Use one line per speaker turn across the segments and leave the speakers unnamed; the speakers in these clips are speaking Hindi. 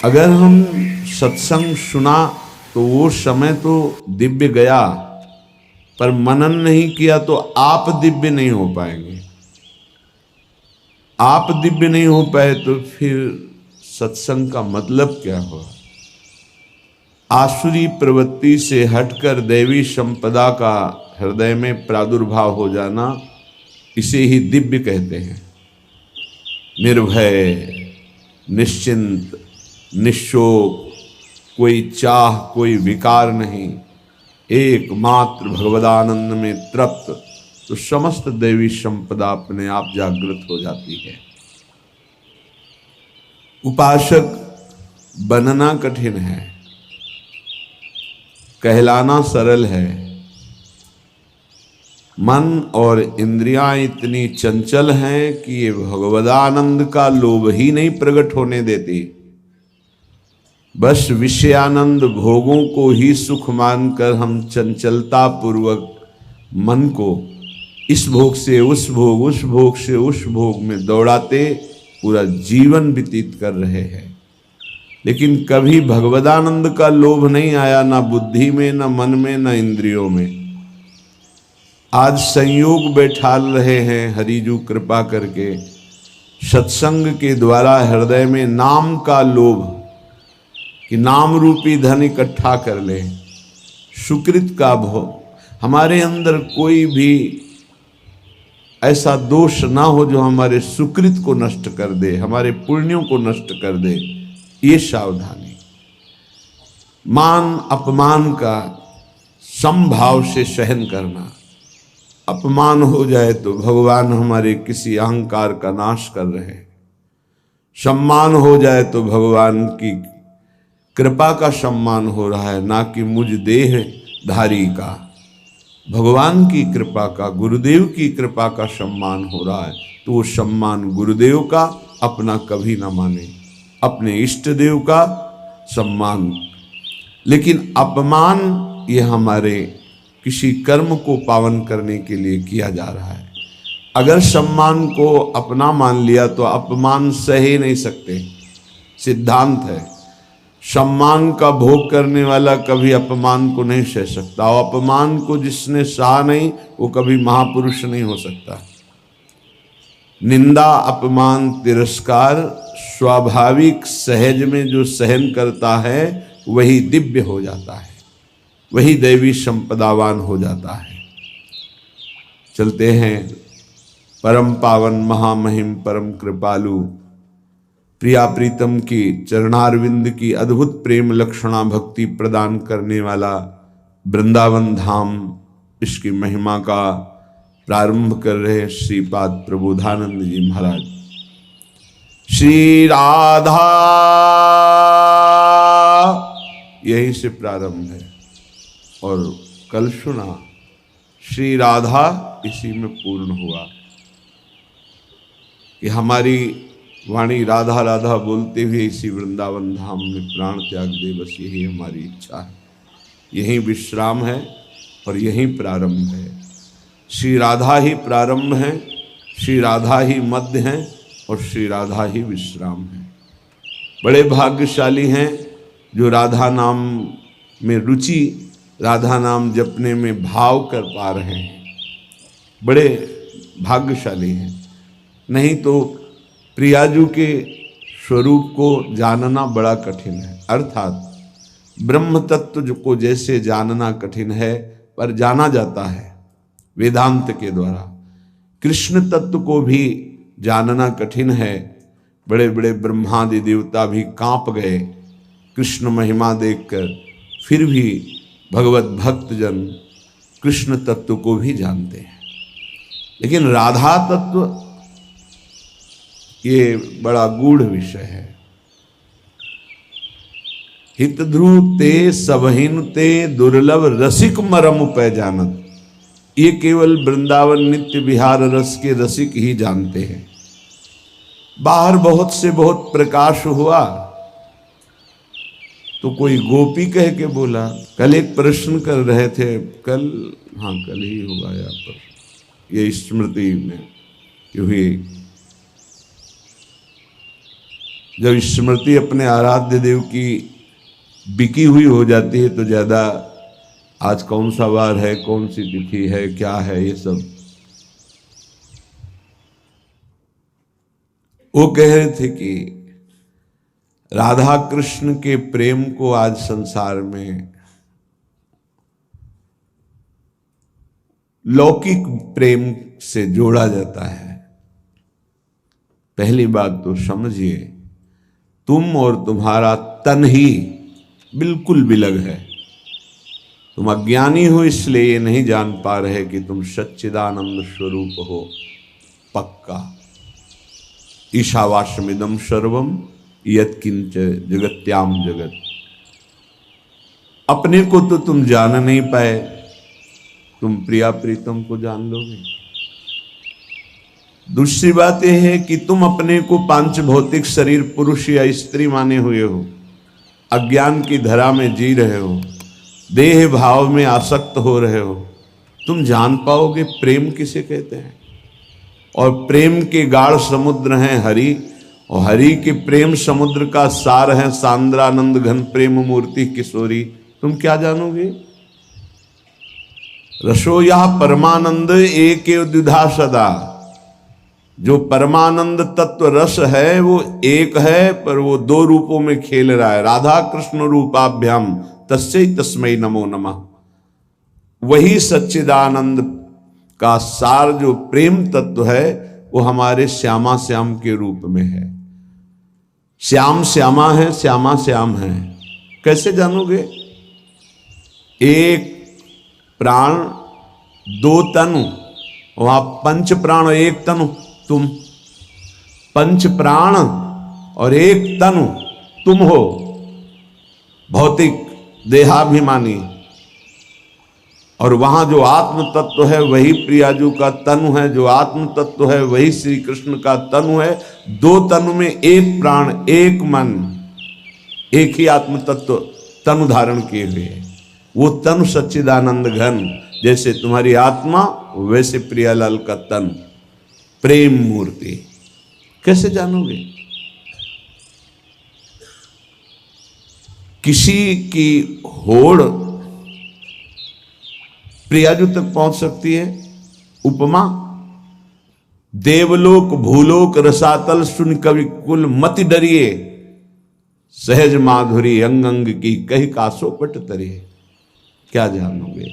अगर हम सत्संग सुना तो वो समय तो दिव्य गया, पर मनन नहीं किया तो आप दिव्य नहीं हो पाएंगे। आप दिव्य नहीं हो पाए तो फिर सत्संग का मतलब क्या हुआ? आसुरी प्रवृत्ति से हटकर दैवी संपदा का हृदय में प्रादुर्भाव हो जाना, इसे ही दिव्य कहते हैं। निर्भय, निश्चिंत, निशोक, कोई चाह, कोई विकार नहीं, एकमात्र भगवदानंद में तृप्त, तो समस्त दैवी संपदा अपने आप जागृत हो जाती है। उपासक बनना कठिन है, कहलाना सरल है। मन और इंद्रियां इतनी चंचल हैं कि ये भगवदानंद का लोभ ही नहीं प्रकट होने देती। बस विषयानंद भोगों को ही सुख मानकर हम चंचलता पूर्वक मन को इस भोग से उस भोग, उस भोग से उस भोग में दौड़ाते पूरा जीवन व्यतीत कर रहे हैं। लेकिन कभी भगवदानंद का लोभ नहीं आया, ना बुद्धि में, ना मन में, ना इंद्रियों में। आज संयोग बैठा रहे हैं हरिजू कृपा करके, सत्संग के द्वारा हृदय में नाम का लोभ, कि नाम रूपी धन इकट्ठा कर ले, सुकृत का भोग। हमारे अंदर कोई भी ऐसा दोष ना हो जो हमारे सुकृत को नष्ट कर दे, हमारे पुण्यों को नष्ट कर दे, ये सावधानी। मान अपमान का समभाव से सहन करना। अपमान हो जाए तो भगवान हमारे किसी अहंकार का नाश कर रहे हैं, सम्मान हो जाए तो भगवान की कृपा का सम्मान हो रहा है, ना कि मुझ देह धारी का। भगवान की कृपा का, गुरुदेव की कृपा का सम्मान हो रहा है, तो वो सम्मान गुरुदेव का अपना कभी ना माने, अपने इष्ट देव का सम्मान। लेकिन अपमान ये हमारे किसी कर्म को पावन करने के लिए किया जा रहा है। अगर सम्मान को अपना मान लिया तो अपमान सह ही नहीं सकते, सिद्धांत है। सम्मान का भोग करने वाला कभी अपमान को नहीं सह सकता, और अपमान को जिसने सहा नहीं वो कभी महापुरुष नहीं हो सकता। निंदा, अपमान, तिरस्कार स्वाभाविक सहज में जो सहन करता है वही दिव्य हो जाता है, वही दैवी संपदावान हो जाता है। चलते हैं परम पावन महामहिम परम कृपालु प्रिया प्रीतम की चरणारविंद की अद्भुत प्रेम लक्षणा भक्ति प्रदान करने वाला वृंदावन धाम, इसकी महिमा का प्रारंभ कर रहे श्रीपाद प्रबोधानंद जी महाराज। श्री राधा, यहीं से प्रारंभ है, और कल सुना श्री राधा इसी में पूर्ण हुआ कि हमारी वाणी राधा राधा बोलते हुए इसी वृंदावन धाम में प्राण त्याग दे। बस यही हमारी इच्छा है, यहीं विश्राम है और यहीं प्रारंभ है। श्री राधा ही प्रारंभ है, श्री राधा ही मध्य है और श्री राधा ही विश्राम है। बड़े भाग्यशाली हैं जो राधा नाम में रुचि, राधा नाम जपने में भाव कर पा रहे हैं, बड़े भाग्यशाली हैं। नहीं तो प्रियाजू के स्वरूप को जानना बड़ा कठिन है। अर्थात ब्रह्म तत्व को जैसे जानना कठिन है, पर जाना जाता है वेदांत के द्वारा। कृष्ण तत्व को भी जानना कठिन है। बड़े बड़े ब्रह्मादि देवता भी कांप गए कृष्ण महिमा देखकर, फिर भी भगवत भक्तजन कृष्ण तत्व को भी जानते हैं। लेकिन राधा तत्व ये बड़ा गूढ़ विषय है। हित ध्रुव ते सबहिन ते दुर्लभ रसिक मरम पै जानत। ये केवल वृंदावन नित्य विहार रस के रसिक ही जानते हैं। बाहर बहुत से बहुत प्रकाश हुआ तो कोई गोपी कह के बोला। कल एक प्रश्न कर रहे थे, कल ही होगा या पर ये स्मृति में कि हुई जब स्मृति अपने आराध्य देव की बिकी हुई हो जाती है तो ज़्यादा आज कौन सा वार है, कौन सी तिथि है, क्या है, ये सब वो कह रहे थे कि राधा कृष्ण के प्रेम को आज संसार में लौकिक प्रेम से जोड़ा जाता है। पहली बात तो समझिए, तुम और तुम्हारा तन ही बिल्कुल बिलग है। तुम अज्ञानी हो इसलिए ये नहीं जान पा रहे कि तुम सच्चिदानंद स्वरूप हो पक्का। ईशावास्यमिदं सर्वम यत्किंच जगत्याम जगत। अपने को तो तुम जान नहीं पाए, तुम प्रिया प्रीतम को जान लोगे। दूसरी बात यह है कि तुम अपने को पांच भौतिक शरीर पुरुष या स्त्री माने हुए हो, अज्ञान की धरा में जी रहे हो, देह भाव में आसक्त हो रहे हो। तुम जान पाओगे प्रेम किसे कहते हैं? और प्रेम के गाढ़ समुद्र हैं हरि, और हरि के प्रेम समुद्र का सार है सांद्रानंद घन प्रेम मूर्ति किशोरी। तुम क्या जानोगे? रसो यह परमानंद एक द्विधा सदा। जो परमानंद तत्व रस है वो एक है, पर वो दो रूपों में खेल रहा है। राधा कृष्ण रूपाभ्याम तस्यै तस्मै नमो नमः। वही सच्चिदानंद का सार जो प्रेम तत्व है वो हमारे श्यामा श्याम के रूप में है। श्याम श्यामा है, श्यामा श्याम है। कैसे जानोगे? एक प्राण दो तनु, वहां पंच प्राण एक तनु तुम, पंच प्राण और एक तनु तुम हो, भौतिक देहाभिमानी। और वहां जो आत्म तत्व है वही प्रियाजू का तनु है, जो आत्म तत्व है वही श्री कृष्ण का तनु है। दो तनु में एक प्राण एक मन, एक ही आत्म तत्व तनु धारण किए हुए, वो तनु सच्चिदानंद घन। जैसे तुम्हारी आत्मा वैसे प्रियालाल का तन, प्रेम मूर्ति। कैसे जानोगे? किसी की होड़ प्रियाजू तक पहुंच सकती है। उपमा, देवलोक भूलोक रसातल सुन कवि कुल मति डरिए, सहज माधुरी अंग अंग की कही कासो पट तरिए। क्या जानोगे?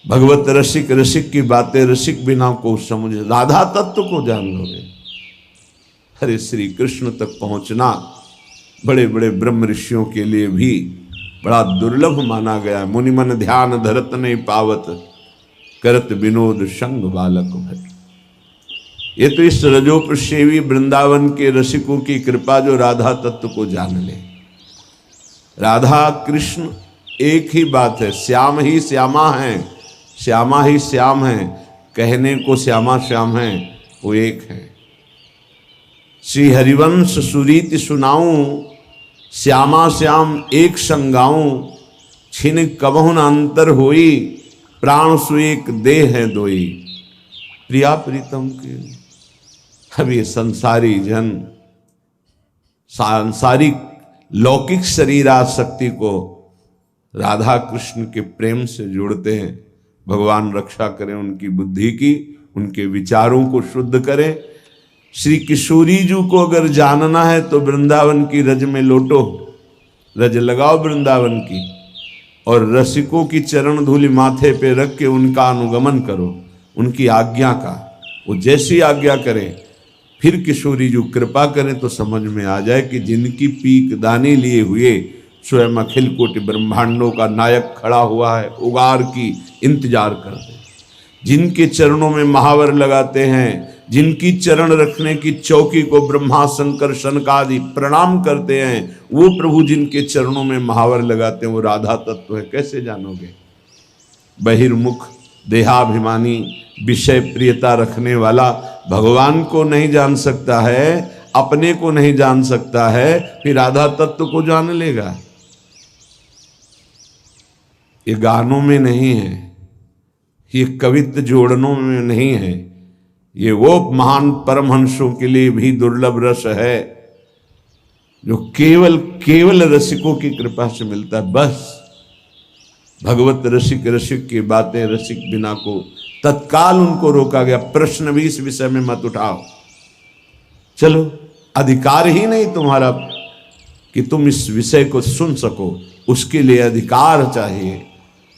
भगवत रसिक, रसिक की बातें रसिक बिना को समझ, राधा तत्व को जान लोगे। हरे श्री कृष्ण तक पहुंचना बड़े बड़े ब्रह्म ऋषियों के लिए भी बड़ा दुर्लभ माना गया। मुनि मन ध्यान धरत नहीं पावत, करत विनोद संग बालक भट। ये तो इस रजोपसेवी वृंदावन के रसिकों की कृपा जो राधा तत्व को जान ले। राधा कृष्ण एक ही बात है, श्याम ही श्यामा है, श्यामा ही श्याम है। कहने को श्यामा श्याम है, वो एक है। श्री हरिवंश सुरीति सुनाऊं, श्यामा श्याम एक संगाऊं। छिन कबहुन अंतर होई, प्राण सुएक देह है दोई। प्रिया प्रीतम के अब ये संसारी जन सांसारिक लौकिक शरीर आसक्ति को राधा कृष्ण के प्रेम से जोड़ते हैं। भगवान रक्षा करें उनकी बुद्धि की, उनके विचारों को शुद्ध करें। श्री किशोरी जी को अगर जानना है तो वृंदावन की रज में लोटो, रज लगाओ वृंदावन की, और रसिकों की चरण धूलि माथे पे रख के उनका अनुगमन करो, उनकी आज्ञा का। वो जैसी आज्ञा करें, फिर किशोरी जी कृपा करें तो समझ में आ जाए कि जिनकी पीक दानी लिए हुए स्वयं अखिल कोटि ब्रह्मांडों का नायक खड़ा हुआ है, उगार की इंतजार कर दे। जिनके चरणों में महावर लगाते हैं, जिनकी चरण रखने की चौकी को ब्रह्मा शंकर सनकादि प्रणाम करते हैं, वो प्रभु जिनके चरणों में महावर लगाते हैं वो राधा तत्व है। कैसे जानोगे? बहिर्मुख देहाभिमानी विषय प्रियता रखने वाला भगवान को नहीं जान सकता है, अपने को नहीं जान सकता है, फिर राधा तत्व को जान लेगा? ये गानों में नहीं है, ये कवित्व जोड़नों में नहीं है, ये वो महान परमहंसों के लिए भी दुर्लभ रस है जो केवल केवल रसिकों की कृपा से मिलता है। बस भगवत रसिक, रसिक की बातें रसिक बिना को तत्काल उनको रोका गया, प्रश्न भी इस विषय में मत उठाओ। चलो, अधिकार ही नहीं तुम्हारा कि तुम इस विषय को सुन सको, उसके लिए अधिकार चाहिए।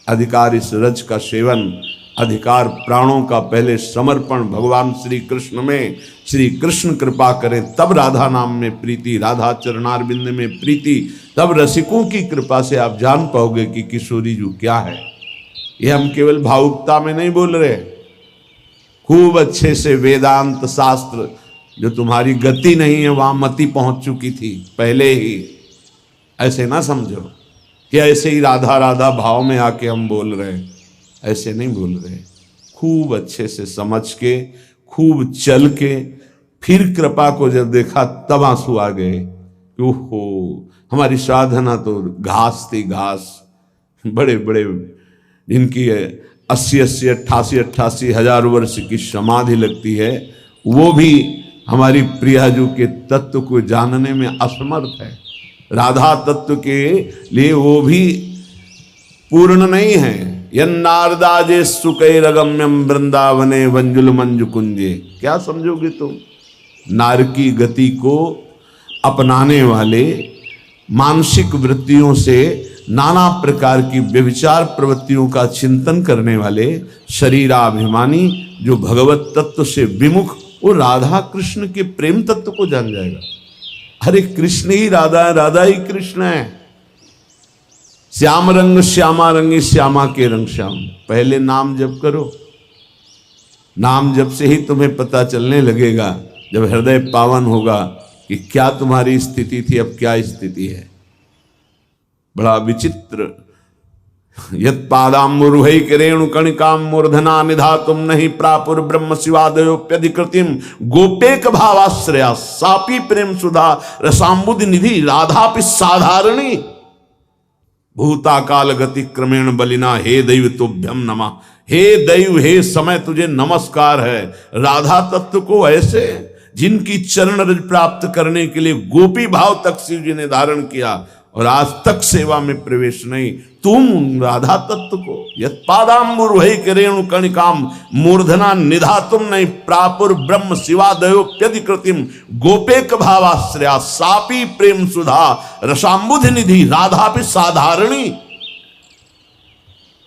अधिकार इस रज का सेवन, अधिकार प्राणों का पहले समर्पण भगवान श्री कृष्ण में। श्री कृष्ण कृपा करें तब राधा नाम में प्रीति, राधा चरणारविंद में प्रीति, तब रसिकों की कृपा से आप जान पाओगे कि किशोरी जी क्या है। ये हम केवल भावुकता में नहीं बोल रहे, खूब अच्छे से वेदांत शास्त्र, जो तुम्हारी गति नहीं है वहां मति पहुंच चुकी थी पहले ही। ऐसे ना समझो कि ऐसे ही राधा राधा भाव में आके हम बोल रहे हैं, ऐसे नहीं बोल रहे। खूब अच्छे से समझ के, खूब चल के, फिर कृपा को जब देखा तब आंसू आ गए। ओहो, हमारी साधना तो घास थी, घास। बड़े बड़े जिनकी 80-80, 88-88 हजार वर्ष की समाधि लगती है, वो भी हमारी प्रियाजू के तत्व को जानने में असमर्थ है। राधा तत्व के लिए वो भी पूर्ण नहीं है। यन्नारदाजे सुकैरगम्यम वृंदावने वंजुल मंजु कुंजे। क्या समझोगे तुम? नार की गति को अपनाने वाले, मानसिक वृत्तियों से नाना प्रकार की व्यभिचार प्रवृत्तियों का चिंतन करने वाले शरीराभिमानी जो भगवत तत्व से विमुख, वो राधा कृष्ण के प्रेम तत्व को जान जाएगा। अरे कृष्ण ही राधा है, राधा ही कृष्ण है। श्याम रंग श्यामा रंगी, श्यामा के रंग श्याम। पहले नाम जप करो, नाम जप से ही तुम्हें पता चलने लगेगा, जब हृदय पावन होगा, कि क्या तुम्हारी स्थिति थी, अब क्या स्थिति है। बड़ा विचित्र। यत पादाम्बुरुहै किरेणु कणिकाम मूर्धना निधातुम नहीं प्रापुर ब्रह्म शिवादयोप्यधिकृतिम गोपेक भावाश्रया सापी प्रेम सुधा रसाम्बुधि निधि राधापि साधारणी भूताकाल गति क्रमेण बलिना। हे दैव तुभ्यम नमः। हे दैव, हे समय, तुझे नमस्कार है। राधा तत्व को ऐसे जिनकी चरण रज प्राप्त करने के लिए गोपी भाव तक शिव जी ने धारण किया और आज तक सेवा में प्रवेश नहीं, तुम राधा तत्व को यत्पादाम्बुरुहै किरेणु कणिकाम मूर्धना निधातुम नहीं प्रापुर ब्रह्म शिवादयोप्यधिकृतिम गोपेक भावाश्रया सापी प्रेम सुधा रसाम्बुधि निधि राधापि साधारणी।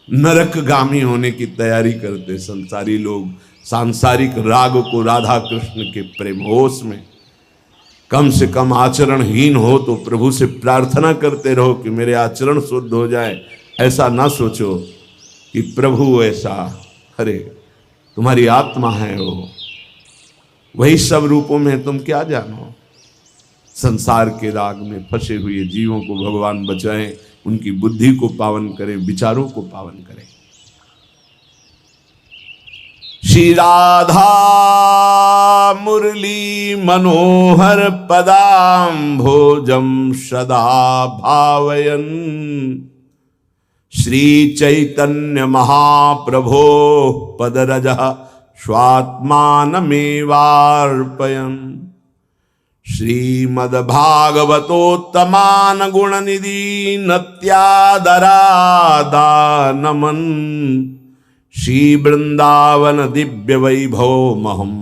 नरकगामी होने की तैयारी करते संसारी लोग सांसारिक राग को राधा कृष्ण के प्रेम होश में। कम से कम आचरणहीन हो तो प्रभु से प्रार्थना करते रहो कि मेरे आचरण शुद्ध हो जाए। ऐसा ना सोचो कि प्रभु ऐसा, अरे तुम्हारी आत्मा है वो, वही सब रूपों में तुम क्या जानो। संसार के राग में फंसे हुए जीवों को भगवान बचाएं, उनकी बुद्धि को पावन करें, विचारों को पावन करें। श्री राधा मुरली मनोहर पदाम्भोजम सदा भावयन श्री चैतन्य महाप्रभो पदरज स्वात्मानमेवार्पयन् श्रीमद्भागवतोत्तमान गुणनिधि नत्यादरादानमन् श्री वृंदावन दिव्य वैभव महम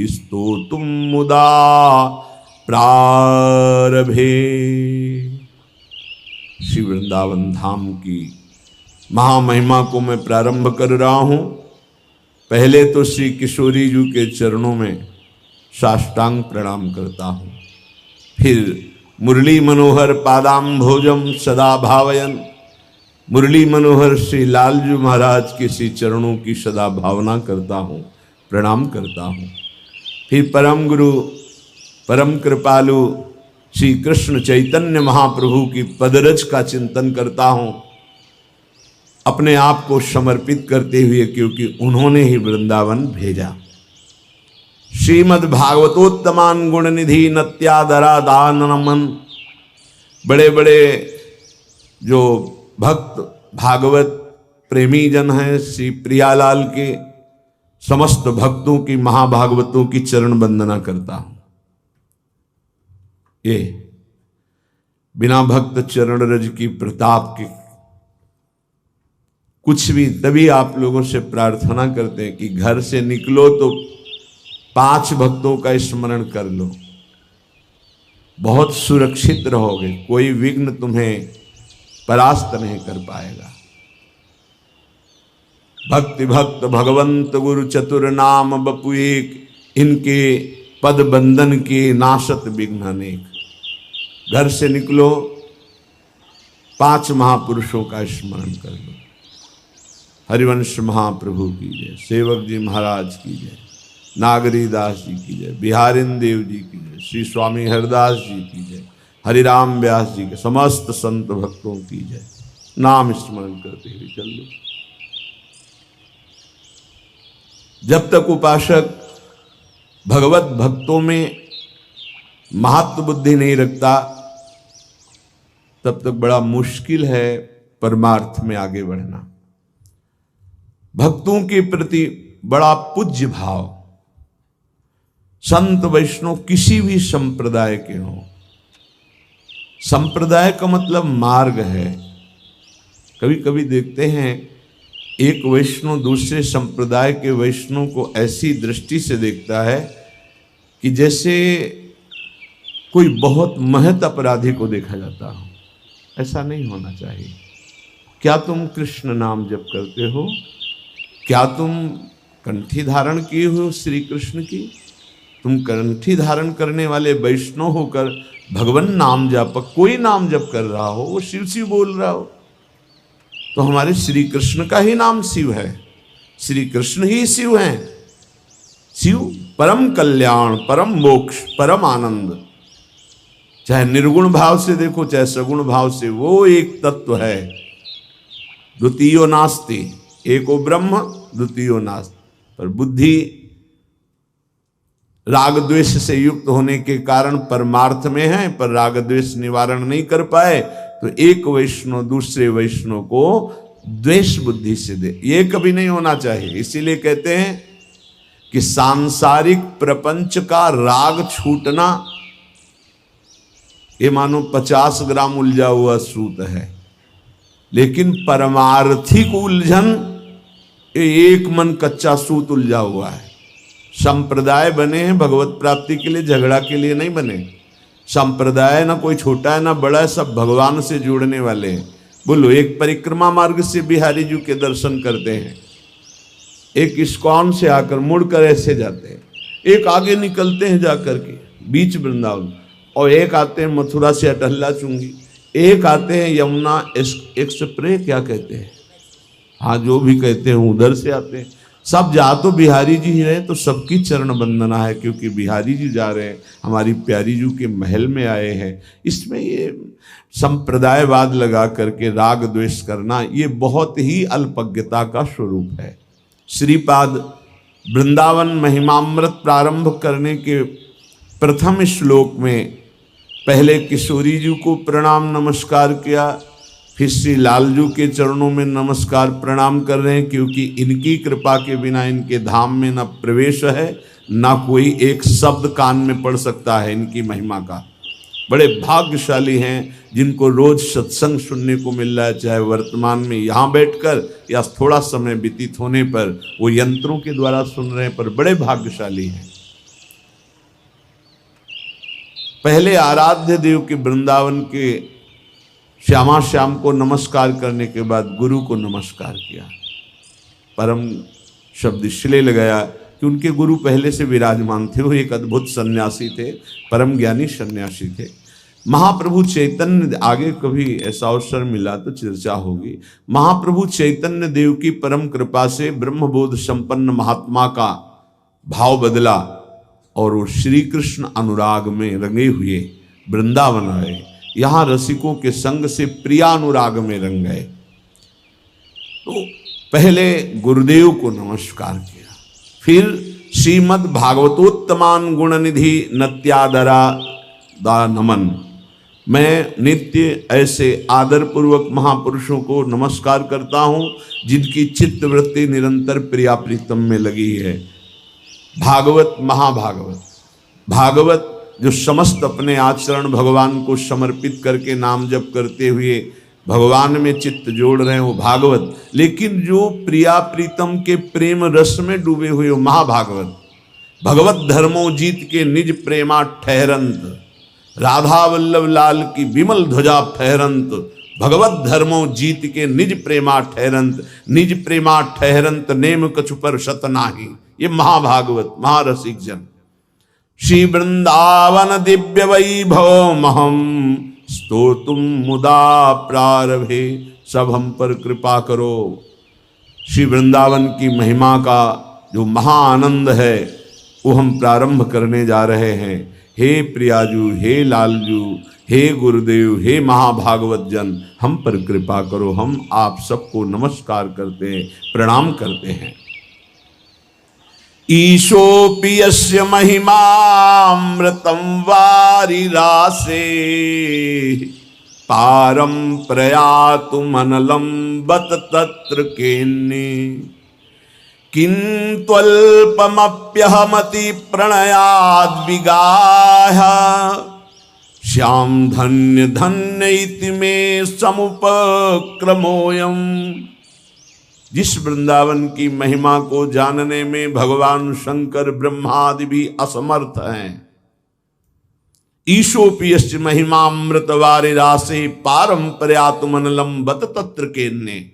स्तोतुम मुदा प्रारभे। श्री वृंदावन धाम की महामहिमा को मैं प्रारंभ कर रहा हूँ। पहले तो श्री किशोरी जी के चरणों में साष्टांग प्रणाम करता हूँ, फिर मुरली मनोहर पादाम्भोजम सदा भावयन, मुरली मनोहर श्री लालजू महाराज के श्री चरणों की सदा भावना करता हूँ, प्रणाम करता हूँ। फिर परम गुरु परम कृपालु श्री कृष्ण चैतन्य महाप्रभु की पदरज का चिंतन करता हूँ, अपने आप को समर्पित करते हुए, क्योंकि उन्होंने ही वृंदावन भेजा। श्रीमद् भागवतोत्तमान गुणनिधि नत्यादरादानमन। बड़े बड़े जो भक्त भागवत प्रेमी जन हैं, श्री प्रियालाल के समस्त भक्तों की, महाभागवतों की चरण वंदना करता हूं। ये बिना भक्त चरण रज की प्रताप के कुछ भी। तभी आप लोगों से प्रार्थना करते हैं कि घर से निकलो तो 5 भक्तों का स्मरण कर लो, बहुत सुरक्षित रहोगे, कोई विघ्न तुम्हें परास्त नहीं कर पाएगा। भक्ति भक्त भगवंत गुरु चतुर नाम बपु एक, इनके पद बंधन के नाशत विघ्न अनेक। घर से निकलो 5 महापुरुषों का स्मरण कर लो। हरिवंश महाप्रभु की जय, सेवक जी महाराज की जय, नागरी दास जी की जय, बिहारिन देव जी की जय, श्री स्वामी हरदास जी की जय, हरिराम व्यास जी के समस्त संत भक्तों की जय। नाम स्मरण करते हुए चल लो। जब तक उपासक भगवत भक्तों में महत्व बुद्धि नहीं रखता, तब तक बड़ा मुश्किल है परमार्थ में आगे बढ़ना। भक्तों के प्रति बड़ा पूज्य भाव, संत वैष्णव किसी भी संप्रदाय के हो, संप्रदाय का मतलब मार्ग है। कभी कभी देखते हैं एक वैष्णव दूसरे संप्रदाय के वैष्णव को ऐसी दृष्टि से देखता है कि जैसे कोई बहुत महत अपराधी को देखा जाता हो। ऐसा नहीं होना चाहिए। क्या तुम कृष्ण नाम जप करते हो? क्या तुम कंठी धारण किए हो श्री कृष्ण की? तुम कंठी धारण करने वाले वैष्णव होकर भगवान नाम जप, कोई नाम जप कर रहा हो, वो शिव शिव बोल रहा हो, तो हमारे श्री कृष्ण का ही नाम शिव है। श्री कृष्ण ही शिव हैं। शिव परम कल्याण, परम मोक्ष, परम आनंद। चाहे निर्गुण भाव से देखो, चाहे सगुण भाव से, वो एक तत्व है। द्वितीयो नास्ति, एको ब्रह्म द्वितीयो नास्ति। पर बुद्धि राग द्वेष से युक्त होने के कारण परमार्थ में है, पर राग द्वेष निवारण नहीं कर पाए, तो एक वैष्णव दूसरे वैष्णव को द्वेष बुद्धि से दे। ये कभी नहीं होना चाहिए। इसीलिए कहते हैं कि सांसारिक प्रपंच का राग छूटना ये मानो 50 ग्राम उलझा हुआ सूत है, लेकिन परमार्थिक उलझन ये एक मन कच्चा सूत उलझा हुआ है। संप्रदाय बने हैं भगवत प्राप्ति के लिए, झगड़ा के लिए नहीं बने। संप्रदाय ना कोई छोटा है ना बड़ा है, सब भगवान से जुड़ने वाले हैं। बोलो, एक परिक्रमा मार्ग से बिहारी जी के दर्शन करते हैं, एक इस्कॉन से आकर मुड़कर ऐसे जाते हैं, एक आगे निकलते हैं जाकर के बीच वृंदावन, और एक आते हैं मथुरा से अटहल्ला चुंगी, एक आते हैं यमुना एक्सप्रेस, क्या कहते हैं, हाँ जो भी कहते हैं उधर से आते हैं। सब जा तो बिहारी जी ही रहे, तो सबकी चरण वंदना है, क्योंकि बिहारी जी जा रहे हैं, हमारी प्यारी जी के महल में आए हैं। इसमें ये संप्रदायवाद लगा करके राग द्वेष करना, ये बहुत ही अल्पज्ञता का स्वरूप है। श्रीपाद वृंदावन महिमामृत प्रारंभ करने के प्रथम श्लोक में पहले किशोरी जी को प्रणाम नमस्कार किया, फिर श्री लालजू के चरणों में नमस्कार प्रणाम कर रहे हैं, क्योंकि इनकी कृपा के बिना इनके धाम में न प्रवेश है, ना कोई एक शब्द कान में पड़ सकता है इनकी महिमा का। बड़े भाग्यशाली हैं जिनको रोज सत्संग सुनने को मिल रहा है, चाहे वर्तमान में यहाँ बैठकर या थोड़ा समय व्यतीत होने पर वो यंत्रों के द्वारा सुन रहे हैं, पर बड़े भाग्यशाली हैं। पहले आराध्य देव के वृंदावन के श्यामा श्याम को नमस्कार करने के बाद गुरु को नमस्कार किया। परम शब्द इसलिए लगाया कि उनके गुरु पहले से विराजमान थे, वो एक अद्भुत सन्यासी थे, परम ज्ञानी सन्यासी थे। महाप्रभु चैतन्य, आगे कभी ऐसा अवसर मिला तो चर्चा होगी, महाप्रभु चैतन्य देव की परम कृपा से ब्रह्मबोध संपन्न महात्मा का भाव बदला और वो श्री कृष्ण अनुराग में रंगे हुए वृंदावन आए। यहाँ रसिकों के संग से प्रियानुराग में रंग गए। तो पहले गुरुदेव को नमस्कार किया, फिर श्रीमद् भागवतोत्तमान गुणनिधि नत्यादरा दा नमन। मैं नित्य ऐसे आदरपूर्वक महापुरुषों को नमस्कार करता हूँ जिनकी चित्तवृत्ति निरंतर प्रिया प्रीतम में लगी है। भागवत महाभागवत, भागवत जो समस्त अपने आचरण भगवान को समर्पित करके नाम जप करते हुए भगवान में चित्त जोड़ रहे हैं वो भागवत। लेकिन जो प्रिया प्रीतम के प्रेम रस में डूबे हुए वो महाभागवत। भगवत धर्मो जीत के निज प्रेमा ठहरंत, राधा वल्लभ लाल की विमल ध्वजा फहरंत। भगवत धर्मो जीत के निज प्रेमा ठहरंत, निज प्रेमा ठहरंत नेम कछु पर सत नाही। ये महाभागवत महारसिक जन। श्री वृंदावन दिव्य वैभव महम स्तोतुम मुदा प्रारभे। सब हम पर कृपा करो। श्री वृंदावन की महिमा का जो महाआनंद है वो हम प्रारंभ करने जा रहे हैं। हे प्रियाजू, हे लालजू, हे गुरुदेव, हे महाभागवत जन, हम पर कृपा करो। हम आप सबको नमस्कार करते हैं, प्रणाम करते हैं। ईशोपि यस्य महिमामृतं वारिरासे, पारं प्रयातु मनलं बत तत्र केन्ने। किन्त्वल्पमप्यहमति प्रणयाद्विगाह, श्याम धन्य धन्य इति मे समुपक्रमोऽयम्। जिस वृंदावन की महिमा को जानने में भगवान शंकर ब्रह्मादि भी असमर्थ हैं। ईशोपि यस्य महिमामृत वारिरासे, पारं प्रयातु मनलं बत तत्र केन्ने।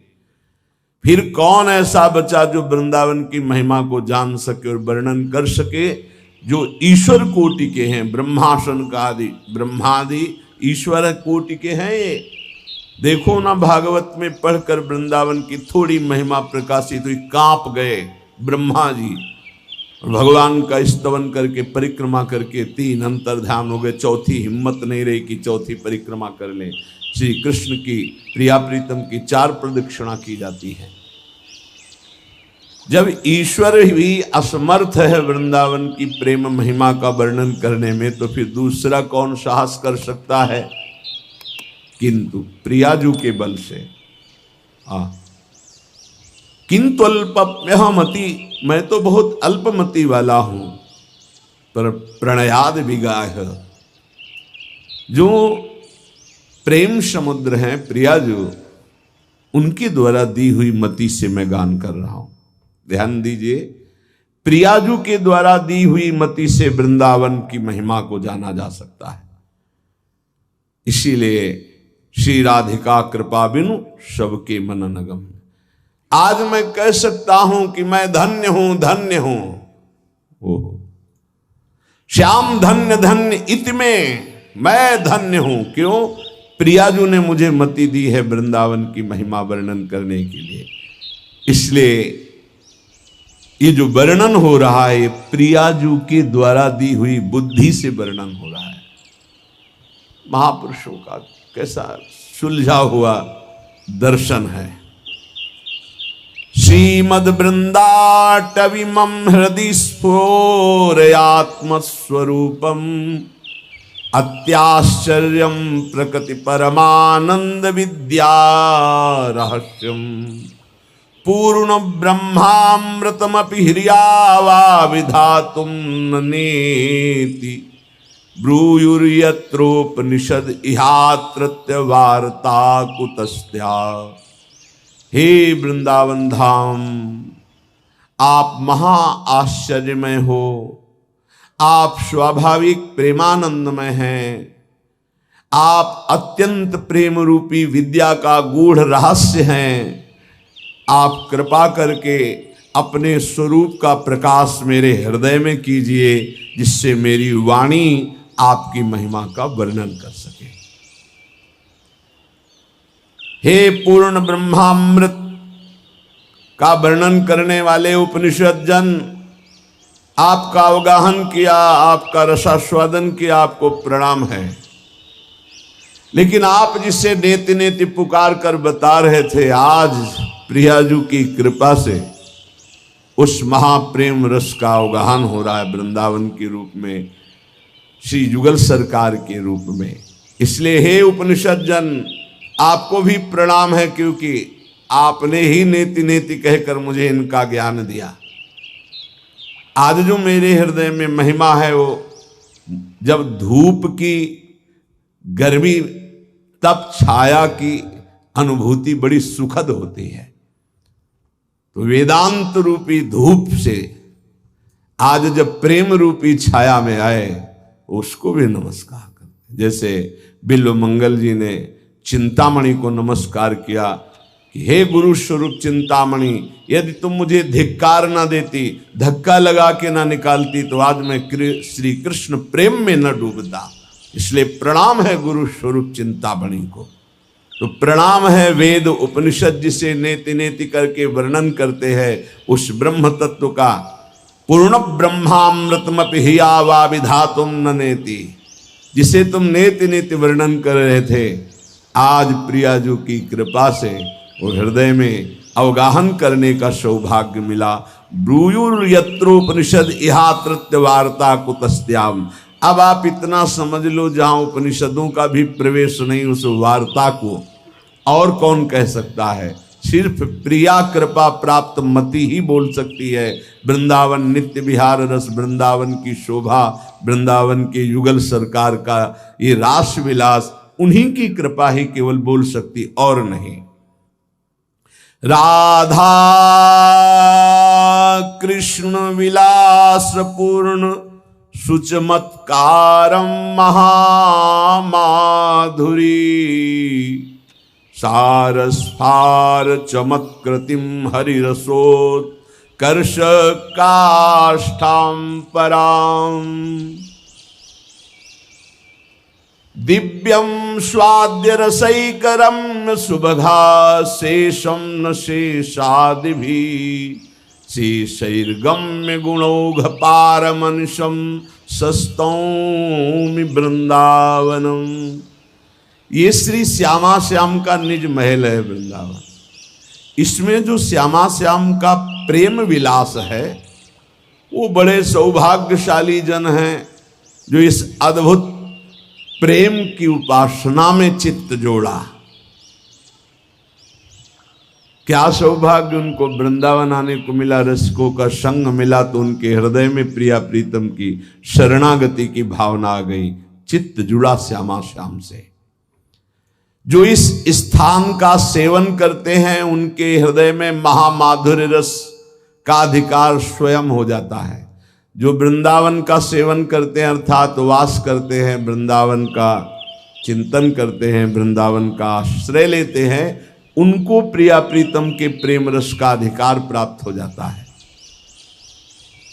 फिर कौन ऐसा बचा जो वृंदावन की महिमा को जान सके और वर्णन कर सके। जो ईश्वर कोटि के हैं, ब्रह्मासन का आदि ब्रह्मादि ईश्वर कोटि के हैं ये। देखो ना भागवत में पढ़कर वृंदावन की थोड़ी महिमा प्रकाशित हुई, कांप गए ब्रह्मा जी। भगवान का स्तवन करके परिक्रमा करके 3 अंतर्ध्यान हो गए। चौथी हिम्मत नहीं रही कि चौथी परिक्रमा कर ले। श्री कृष्ण की प्रिया प्रीतम की 4 प्रदक्षिणा की जाती है। जब ईश्वर भी असमर्थ है वृंदावन की प्रेम महिमा का वर्णन करने में, तो फिर दूसरा कौन साहस कर सकता है। किंतु प्रियाजू के बल से किंतु अल्पमति, मैं तो बहुत अल्पमति वाला हूं, पर प्रणयाद विगाह, जो प्रेम समुद्र हैं प्रियाजू, उनके द्वारा दी हुई मति से मैं गान कर रहा हूं। ध्यान दीजिए, प्रियाजू के द्वारा दी हुई मति से वृंदावन की महिमा को जाना जा सकता है। इसीलिए श्री राधिका कृपा बिनु सबके मन नगम। आज मैं कह सकता हूं कि मैं धन्य हूं, धन्य हूं। ओहो, श्याम धन्य धन्य इत में मैं धन्य हूं। क्यों? प्रियाजू ने मुझे मति दी है वृंदावन की महिमा वर्णन करने के लिए। इसलिए ये जो वर्णन हो रहा है, प्रियाजू के द्वारा दी हुई बुद्धि से वर्णन हो रहा है। महापुरुषों का कैसा सुलझा हुआ दर्शन है। श्रीमद वृंदाटविमं हृदि स्फोरयात्मस्वरूपम, अत्याश्चर्यं प्रकृति परमानंद विद्या रहस्यम, पूर्ण ब्रह्मामृतमपि ह्रियावा विधातुं न नेति, ब्रूयुर्यत्रोपनिषद इहात्रत्य वार्ता कुतस्त्या। हे वृंदावन धाम, आप महा आश्चर्यमय हो, आप स्वाभाविक प्रेमानंदमय हैं, आप अत्यंत प्रेम रूपी विद्या का गूढ़ रहस्य हैं। आप कृपा करके अपने स्वरूप का प्रकाश मेरे हृदय में कीजिए, जिससे मेरी वाणी आपकी महिमा का वर्णन कर सके। हे पूर्ण ब्रह्मामृत का वर्णन करने वाले उपनिषद जन, आपका अवगाहन किया, आपका रसास्वादन किया, आपको प्रणाम है। लेकिन आप जिसे नेति नेति पुकार कर बता रहे थे, आज प्रियाजू की कृपा से उस महाप्रेम रस का अवगाहन हो रहा है वृंदावन के रूप में, श्री युगल सरकार के रूप में। इसलिए हे उपनिषद जन, आपको भी प्रणाम है, क्योंकि आपने ही नेति नेति कहकर मुझे इनका ज्ञान दिया। आज जो मेरे हृदय में महिमा है वो जब धूप की गर्मी, तब छाया की अनुभूति बड़ी सुखद होती है। तो वेदांत रूपी धूप से आज जब प्रेम रूपी छाया में आए, उसको भी नमस्कार करते। जैसे बिल्व मंगल जी ने चिंतामणि को नमस्कार किया कि हे गुरु स्वरूप चिंतामणि, यदि तुम मुझे धिक्कार ना देती, धक्का लगा के ना निकालती, तो आज मैं श्री कृष्ण प्रेम में न डूबता। इसलिए प्रणाम है गुरु स्वरूप चिंतामणि को। तो प्रणाम है वेद उपनिषद जिसे नेति नेति करके वर्णन करते हैं, उस ब्रह्म तत्व का। पूर्ण ब्रह्मामृतमपि हिया वा विधातुम न नेति, जिसे तुम नेति नेति वर्णन कर रहे थे, आज प्रियाजू की कृपा से वो हृदय में अवगाहन करने का सौभाग्य मिला। ब्रूयुर यत्रोपनिषद इहा तृत्य वार्ता कुतस्त्याम। अब आप इतना समझ लो, जहां उपनिषदों का भी प्रवेश नहीं उस वार्ता को और कौन कह सकता है। सिर्फ प्रिया कृपा प्राप्त मति ही बोल सकती है। वृंदावन नित्य विहार रस, वृंदावन की शोभा, वृंदावन के युगल सरकार का ये रास विलास, उन्हीं की कृपा ही केवल बोल सकती, और नहीं। राधा कृष्ण विलास पूर्ण सुचमत्कारम महामाधुरी, सारस्फार चमत्कृतिम हरिरसोत्कर्ष काष्ठां पराम। दिव्यं स्वाद्य रसैकरं सुबधा शेषं न शेषादिभिः, शेषैर्गम्य गुणौघ पारमनिशं सस्तौमि वृंदावनम। ये श्री श्यामा श्याम का निज महल है वृंदावन। इसमें जो श्यामा श्याम का प्रेम विलास है, वो बड़े सौभाग्यशाली जन हैं जो इस अद्भुत प्रेम की उपासना में चित्त जोड़ा। क्या सौभाग्य उनको वृंदावन आने को मिला, रसिकों का संग मिला, तो उनके हृदय में प्रिया प्रीतम की शरणागति की भावना आ गई, चित्त जुड़ा श्यामा श्याम से। जो इस स्थान का सेवन करते हैं, उनके हृदय में महामाधुर्य रस का अधिकार स्वयं हो जाता है। जो वृंदावन का सेवन करते हैं, अर्थात वास करते हैं, वृंदावन का चिंतन करते हैं, वृंदावन का आश्रय लेते हैं, उनको प्रिया प्रीतम के प्रेम रस का अधिकार प्राप्त हो जाता है।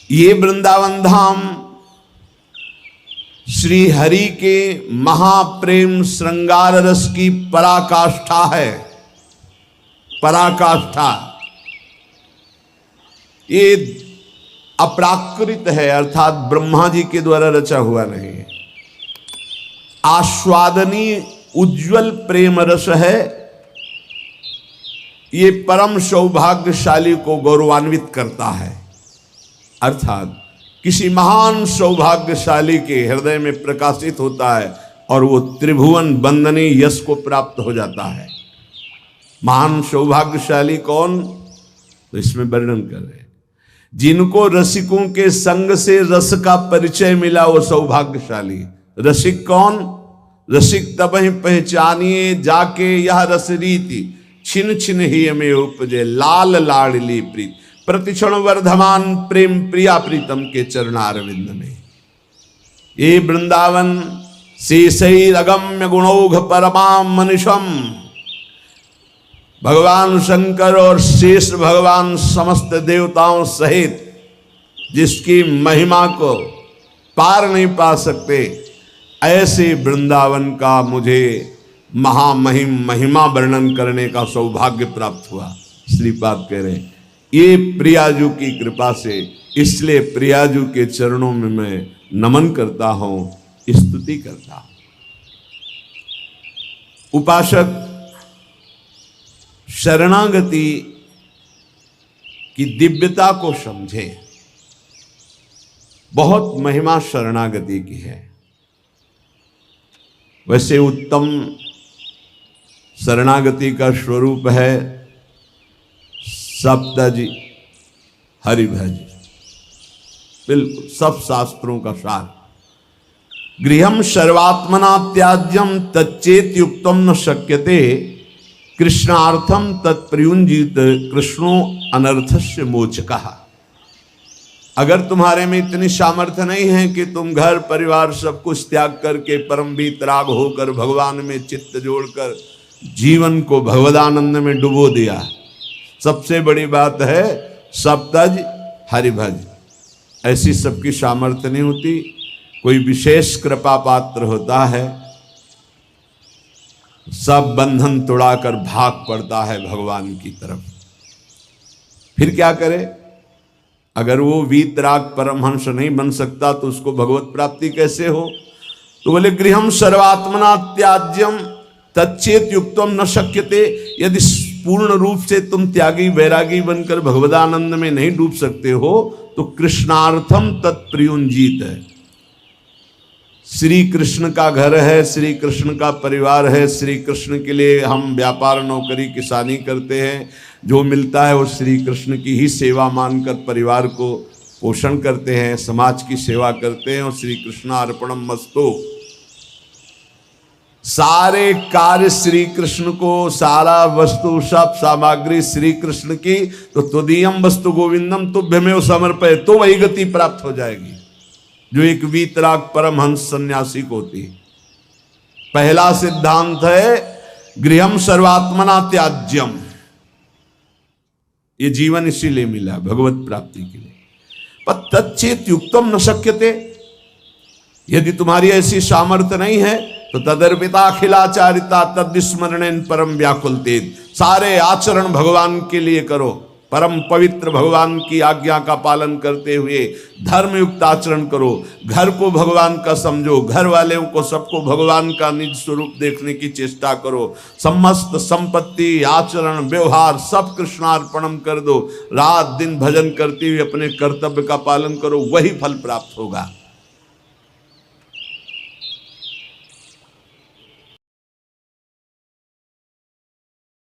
ये वृंदावन धाम श्री हरि के महाप्रेम श्रृंगार रस की पराकाष्ठा है। पराकाष्ठा ये अप्राकृत है, अर्थात ब्रह्मा जी के द्वारा रचा हुआ नहीं है। आस्वादनीय उज्जवल प्रेम रस है। ये परम सौभाग्यशाली को गौरवान्वित करता है, अर्थात किसी महान सौभाग्यशाली के हृदय में प्रकाशित होता है और वो त्रिभुवन वंदनीय यश को प्राप्त हो जाता है। महान सौभाग्यशाली कौन, तो इसमें वर्णन कर रहे हैं। जिनको रसिकों के संग से रस का परिचय मिला, वो सौभाग्यशाली। रसिक कौन, रसिक तब ही पहचानिए जाके यह रस रीति, छिन छिन ही में उपजे लाल लाडली प्रीत, प्रतिक्षण वर्धमान प्रेम प्रिया प्रीतम के चरणारविंद में। ये वृंदावन शेषैर अगम्य गुणौघ परमाम मनुषम, भगवान शंकर और शेष भगवान समस्त देवताओं सहित जिसकी महिमा को पार नहीं पा सकते, ऐसे वृंदावन का मुझे महामहिम महिमा वर्णन करने का सौभाग्य प्राप्त हुआ। श्रीपाद कह रहे हैं ये प्रियाजू की कृपा से, इसलिए प्रियाजू के चरणों में मैं नमन करता हूं, स्तुति करता हूं। उपासक शरणागति की दिव्यता को समझे। बहुत महिमा शरणागति की है। वैसे उत्तम शरणागति का स्वरूप है सप्तजी हरिभज, बिल्कुल सब शास्त्रों का सार। गृहम सर्वात्मना त्याज्यम तच्चेत युक्तम न शक्यते कृष्णार्थम तत्प्रयुंजित कृष्णो अनर्थस्य मोचकः। अगर तुम्हारे में इतनी सामर्थ्य नहीं है कि तुम घर परिवार सब कुछ त्याग करके परम वीतराग होकर भगवान में चित्त जोड़कर जीवन को भगवदानंद में डुबो दिया, सबसे बड़ी बात है सप्तज हरिभज, ऐसी सबकी सामर्थ्य नहीं होती। कोई विशेष कृपा पात्र होता है, सब बंधन तोड़ाकर भाग पड़ता है भगवान की तरफ। फिर क्या करे? अगर वो वीतराग परमहंस नहीं बन सकता तो उसको भगवत प्राप्ति कैसे हो? तो बोले गृहम सर्वात्मना त्याज्यम तच्चेत युक्तम न शक्यते। यदि पूर्ण रूप से तुम त्यागी वैरागी बनकर भगवदानंद में नहीं डूब सकते हो तो कृष्णार्थम तत्प्रयुंजित है। श्री कृष्ण का घर है, श्री कृष्ण का परिवार है, श्री कृष्ण के लिए हम व्यापार नौकरी किसानी करते हैं, जो मिलता है वो श्री कृष्ण की ही सेवा मानकर परिवार को पोषण करते हैं, समाज की सेवा करते हैं और श्री कृष्ण अर्पणम मस्तु। सारे कार्य श्री कृष्ण को, सारा वस्तु सब सामग्री श्री कृष्ण की, तो तुदीयम वस्तु गोविंदम तुभ्यमेव समर्पय, तो वही गति प्राप्त हो जाएगी जो एक वीतराग परमहंस सन्यासी को होती है। पहला सिद्धांत है गृहम सर्वात्मना त्याज्यम, ये जीवन इसीलिए मिला भगवत प्राप्ति के लिए। पर तच्चेत युक्तम न शक्यते, यदि तुम्हारी ऐसी सामर्थ्य नहीं है तो तदर्पिता अखिलाचारिता तद्विस्मरणेन परम व्याकुलतेत, सारे आचरण भगवान के लिए करो, परम पवित्र भगवान की आज्ञा का पालन करते हुए धर्मयुक्त आचरण करो, घर को भगवान का समझो, घर वालों को सबको भगवान का निज स्वरूप देखने की चेष्टा करो, समस्त संपत्ति आचरण व्यवहार सब कृष्णार्पणम कर दो, रात दिन भजन करते हुए अपने कर्तव्य का पालन करो, वही फल प्राप्त होगा।